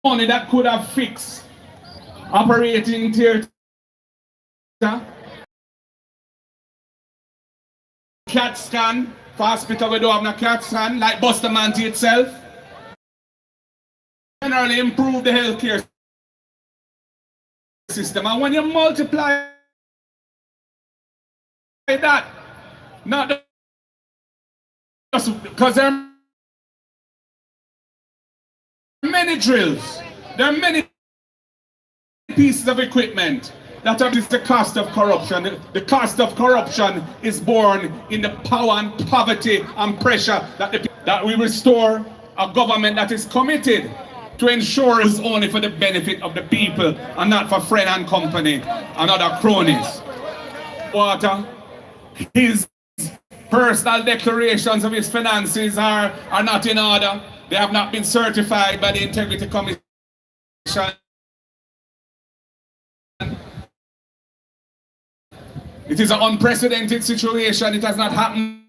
money that could have fixed operating theatre, CAT scan, for hospital we don't have no CAT scan, like Bustamante itself. Generally improve the healthcare system. And when you multiply that, not just because there are many drills, there are many pieces of equipment that is the cost of corruption. The cost of corruption is born in the power and poverty and pressure that we restore a government that is committed to ensure it's only for the benefit of the people and not for friend and company and other cronies. Water, his personal declarations of his finances are not in order. They have not been certified by the Integrity Commission. It is an unprecedented situation. It has not happened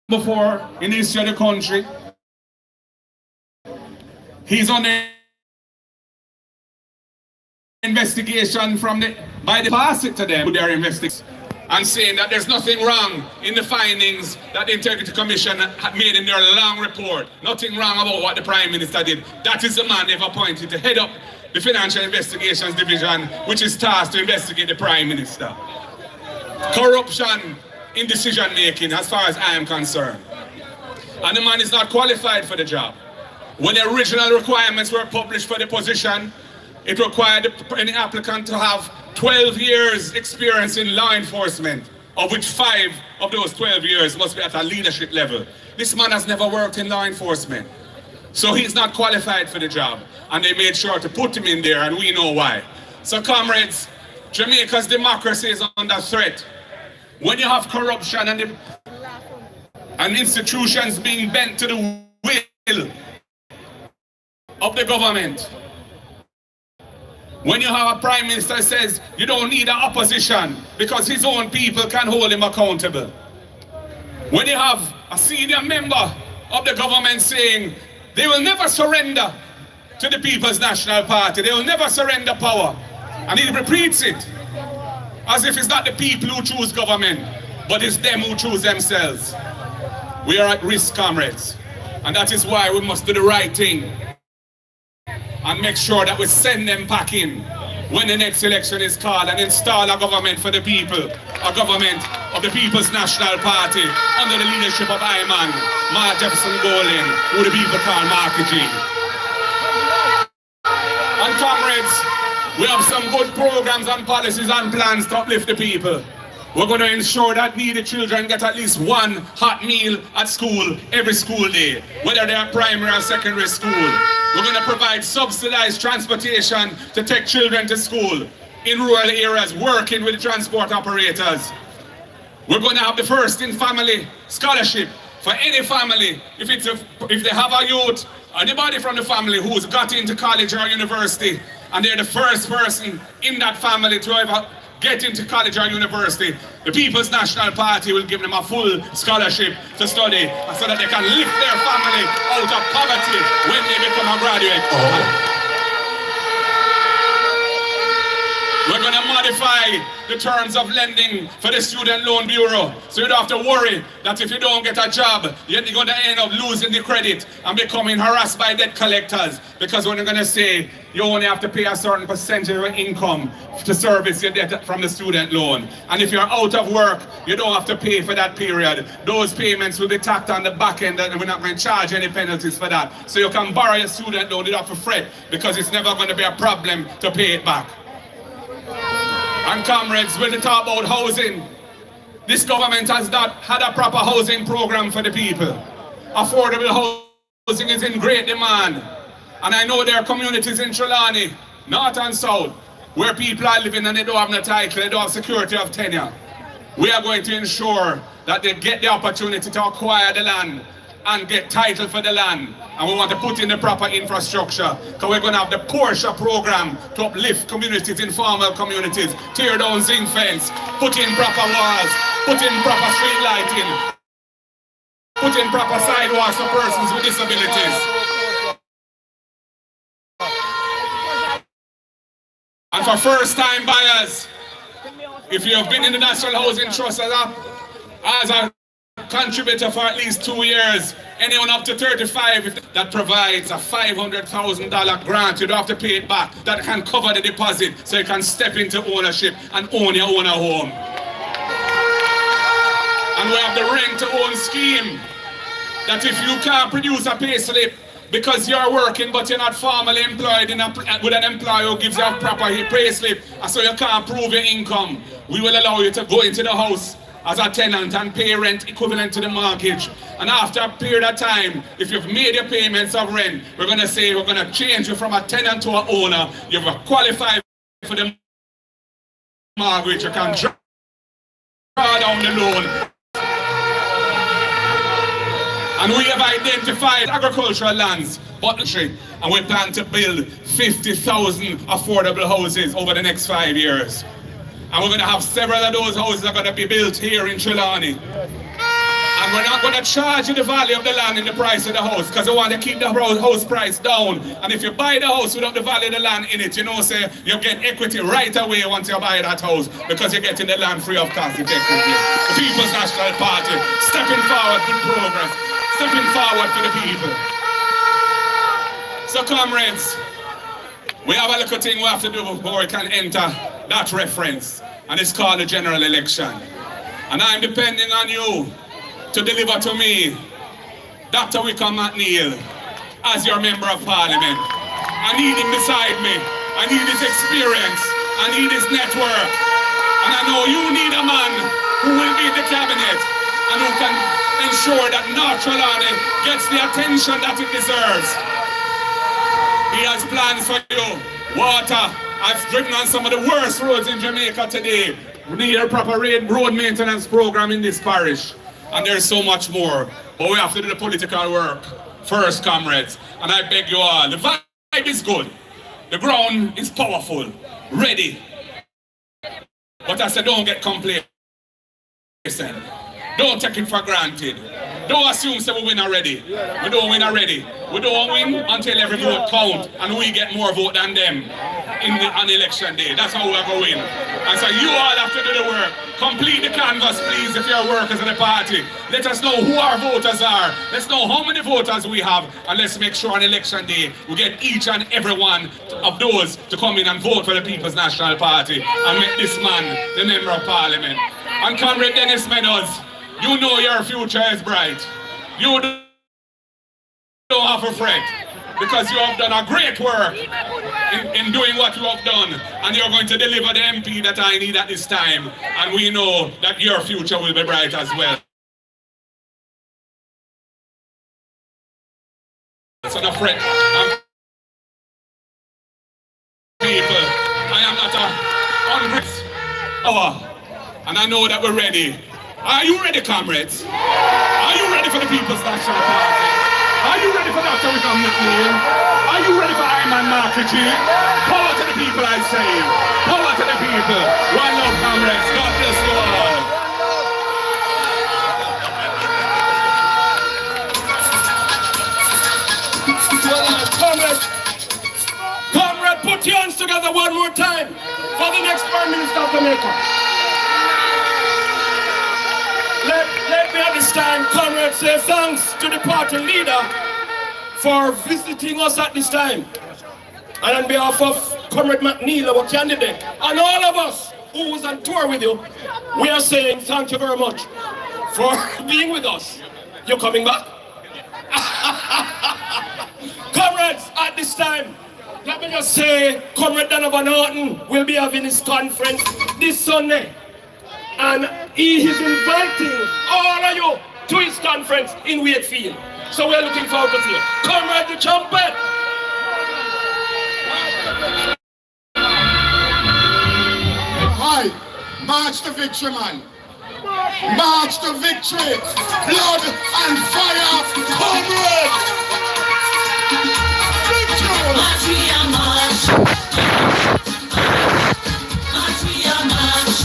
before in the history of the country. He's on the investigation by the pass it to them with their investigation and saying that there's nothing wrong in the findings that the Integrity Commission had made in their long report. Nothing wrong about what the Prime Minister did. That is the man they've appointed to head up the Financial Investigations Division, which is tasked to investigate the Prime Minister. Corruption in decision making, as far as I am concerned. And the man is not qualified for the job. When the original requirements were published for the position, it required any applicant to have 12 years experience in law enforcement, of which 5 of those 12 years must be at a leadership level. This man has never worked in law enforcement, so he's not qualified for the job. And they made sure to put him in there, and we know why. So comrades, Jamaica's democracy is under threat. When you have corruption and institutions being bent to the will of the government, when you have a Prime Minister who says you don't need an opposition because his own people can hold him accountable. When you have a senior member of the government saying they will never surrender to the People's National Party, they will never surrender power, and he repeats it as if it's not the people who choose government, but it's them who choose themselves. We are at risk, comrades, and that is why we must do the right thing and make sure that we send them back in when the next election is called and install a government for the people, a government of the People's National Party under the leadership of Iman, Mark Jefferson Golin, who the people call Marky G. And comrades, we have some good programs and policies and plans to uplift the people. We're going to ensure that needy children get at least one hot meal at school every school day, whether they're primary or secondary school. We're going to provide subsidized transportation to take children to school in rural areas, working with the transport operators. We're going to have the first in family scholarship for any family. If they have a youth, anybody from the family who's got into college or university, and they're the first person in that family to ever get into college or university, the People's National Party will give them a full scholarship to study so that they can lift their family out of poverty when they become a graduate. We're going to modify the terms of lending for the Student Loan Bureau, so you don't have to worry that if you don't get a job, you're going to end up losing the credit and becoming harassed by debt collectors, because when you're going to say you only have to pay a certain percentage of your income to service your debt from the student loan. And if you're out of work, you don't have to pay for that period. Those payments will be tacked on the back end, and we're not going to charge any penalties for that. So you can borrow your student loan, you don't have to fret, because it's never going to be a problem to pay it back. And comrades, when they talk about housing, this government has not had a proper housing program for the people. Affordable housing is in great demand. And I know there are communities in Trelawny, north and south, where people are living and they don't have no title, they don't have security of tenure. We are going to ensure that they get the opportunity to acquire the land and get title for the land. And we want to put in the proper infrastructure, because we're going to have the Porsche program to uplift communities, informal communities, tear down zinc fence, put in proper walls, put in proper street lighting, put in proper sidewalks for persons with disabilities. And for first-time buyers, if you have been in the National Housing Trust as a contributor for at least 2 years, anyone up to 35, that provides a $500,000 grant. You don't have to pay it back. That can cover the deposit so you can step into ownership and own your own home. And we have the rent-to-own scheme, that if you can't produce a payslip because you're working but you're not formally employed with an employer who gives you a proper payslip, and so you can't prove your income, we will allow you to go into the house as a tenant and pay rent equivalent to the mortgage. And after a period of time, if you've made your payments of rent, we're going to say we're going to change you from a tenant to an owner. You've qualified for the mortgage. You can draw down the loan. And we have identified agricultural lands, and we plan to build 50,000 affordable houses over the next 5 years. And we're going to have several of those houses are going to be built here in Trelawny. And we're not going to charge you the value of the land in the price of the house, because we want to keep the house price down. And if you buy the house without the value of the land in it, you know, say you get equity right away once you buy that house, because you're getting the land free of cost effectively. The People's National Party stepping forward with progress, stepping forward for the people. So comrades, we have a little thing we have to do before we can enter that reference, and it's called the general election. And I'm depending on you to deliver to me Dr. Wykeham McNeil as your member of parliament. I need him beside me. I need his experience. I need his network. And I know you need a man who will be in the cabinet and who can ensure that North Trelawny gets the attention that it deserves. He has plans for you. Water. I've driven on some of the worst roads in Jamaica today. We need a proper road maintenance program in this parish. And there's so much more. But we have to do the political work first, comrades. And I beg you all, the vibe is good. The ground is powerful, ready. But I said, don't get complacent. Don't take it for granted. Don't assume that we win already. We don't win already. We don't win until every vote counts and we get more vote than them on election day. That's how we're going to win. And so you all have to do the work. Complete the canvas, please, if you're workers in the party. Let us know who our voters are. Let's know how many voters we have. And let's make sure on election day we get each and every one of those to come in and vote for the People's National Party and make this man the member of parliament. And Comrade Dennis Meadows, you know your future is bright. You don't have to fret, because you have done a great work in doing what you have done, and you're going to deliver the MP that I need at this time, and we know that your future will be bright as well. So no fret. People, I am not a hungry hour, and I know that we're ready. Are you ready, comrades? Are you ready for the People's National Party? Are you ready for Dr. Wykeham McNeil? Are you ready for Iman Marketing? Power to the people, I say. Power to the people. One love, comrades. God bless you all. Comrade, put your hands together one more time for the next Prime Minister of Jamaica. Let me at this time, comrades, say thanks to the party leader for visiting us at this time. And on behalf of Comrade McNeil, our candidate, and all of us who was on tour with you, we are saying thank you very much for being with us. You're coming back? Comrades, at this time, let me just say, Comrade Donovan Horton will be having his conference this Sunday. And he is inviting all of you to his conference in Wakefield. So we're looking forward to see you. Comrade the trumpet! Hi, march to victory, man. March to victory. Blood and fire, comrades! Victory! March, we are march. March, we are march.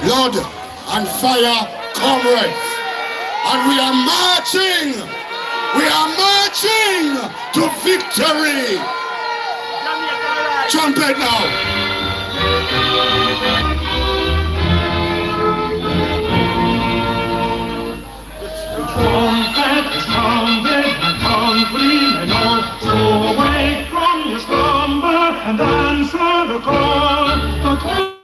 blood and fire comrades. And we are marching to victory. Trumpet now. Trumpet is sounded and countrymen all, so awake from your slumber and answer the call.